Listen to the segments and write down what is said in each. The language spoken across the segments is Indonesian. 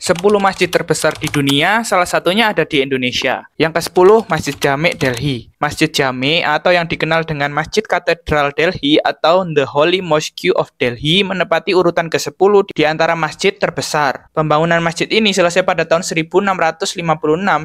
10 masjid terbesar di dunia, salah satunya ada di Indonesia. Yang ke-10, Masjid Jami' Delhi. Masjid Jami' atau yang dikenal dengan Masjid Katedral Delhi atau The Holy Mosque of Delhi menempati urutan ke-10 di antara masjid terbesar. Pembangunan masjid ini selesai pada tahun 1656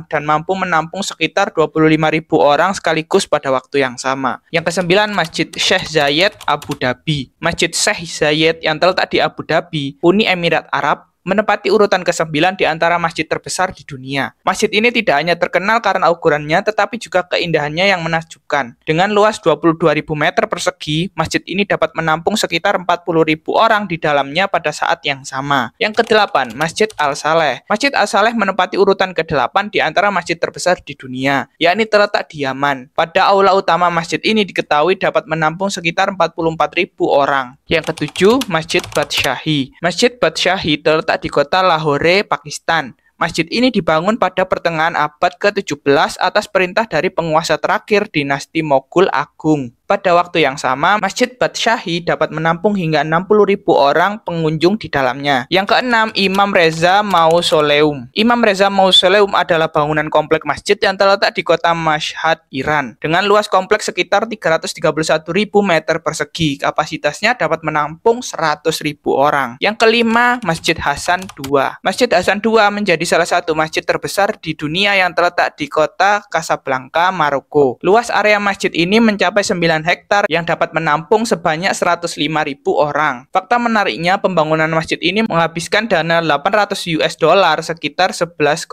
dan mampu menampung sekitar 25.000 orang sekaligus pada waktu yang sama. Yang ke-9, Masjid Sheikh Zayed Abu Dhabi. Masjid Sheikh Zayed yang terletak di Abu Dhabi, Uni Emirat Arab, menempati urutan ke-9 di antara masjid terbesar di dunia. Masjid ini tidak hanya terkenal karena ukurannya, tetapi juga keindahannya yang menakjubkan. Dengan luas 22.000 meter persegi, masjid ini dapat menampung sekitar 40.000 orang di dalamnya pada saat yang sama. Yang ke-8, Masjid Al-Saleh. Masjid Al-Saleh menempati urutan ke-8 di antara masjid terbesar di dunia, yakni terletak di Yaman. Pada aula utama masjid ini diketahui dapat menampung sekitar 44.000 orang. Yang ke-7, Masjid Badshahi. Masjid Badshahi terletak di kota Lahore, Pakistan. Masjid ini dibangun pada pertengahan abad ke-17 atas perintah dari penguasa terakhir dinasti Moghul Agung. Pada waktu yang sama, Masjid Badshahi dapat menampung hingga 60.000 orang pengunjung di dalamnya. Yang keenam, Imam Reza Mausoleum. Imam Reza Mausoleum adalah bangunan komplek masjid yang terletak di kota Mashhad, Iran. Dengan luas kompleks sekitar 331.000 meter persegi, kapasitasnya dapat menampung 100.000 orang. Yang kelima, Masjid Hasan II. Masjid Hasan II menjadi salah satu masjid terbesar di dunia yang terletak di kota Casablanca, Maroko. Luas area masjid ini mencapai 9 hektar yang dapat menampung sebanyak 105.000 orang. Fakta menariknya, pembangunan masjid ini menghabiskan dana 800 US dollar sekitar 11,9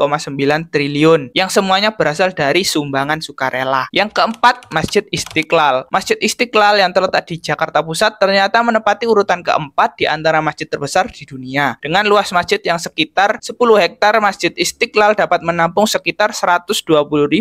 triliun yang semuanya berasal dari sumbangan sukarela. Yang keempat, Masjid Istiqlal. Masjid Istiqlal yang terletak di Jakarta Pusat ternyata menempati urutan keempat di antara masjid terbesar di dunia. Dengan luas masjid yang sekitar 10 hektar, Masjid Istiqlal dapat menampung sekitar 120.000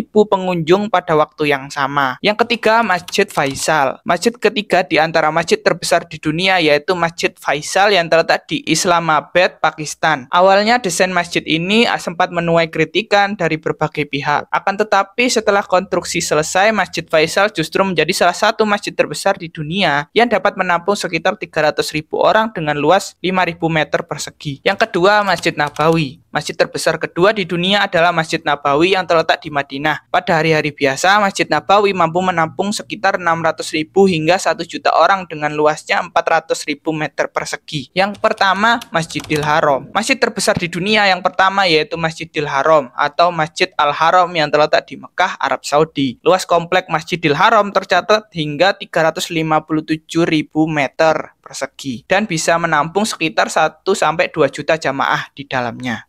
pengunjung pada waktu yang sama. Yang ketiga, Masjid Faisal. Masjid ketiga di antara masjid terbesar di dunia yaitu Masjid Faisal yang terletak di Islamabad, Pakistan. Awalnya desain masjid ini sempat menuai kritikan dari berbagai pihak. Akan tetapi setelah konstruksi selesai, Masjid Faisal justru menjadi salah satu masjid terbesar di dunia yang dapat menampung sekitar 300.000 orang dengan luas 5.000 meter persegi. Yang kedua, Masjid Nabawi. Masjid terbesar kedua di dunia adalah Masjid Nabawi yang terletak di Madinah. Pada hari-hari biasa, Masjid Nabawi mampu menampung sekitar 600.000 hingga 1 juta orang dengan luasnya 400.000 meter persegi. Yang pertama, Masjidil Haram. Masjid terbesar di dunia yang pertama yaitu Masjidil Haram atau Masjid Al-Haram yang terletak di Mekah, Arab Saudi. Luas komplek Masjidil Haram tercatat hingga 357.000 meter persegi dan bisa menampung sekitar 1-2 juta jamaah di dalamnya.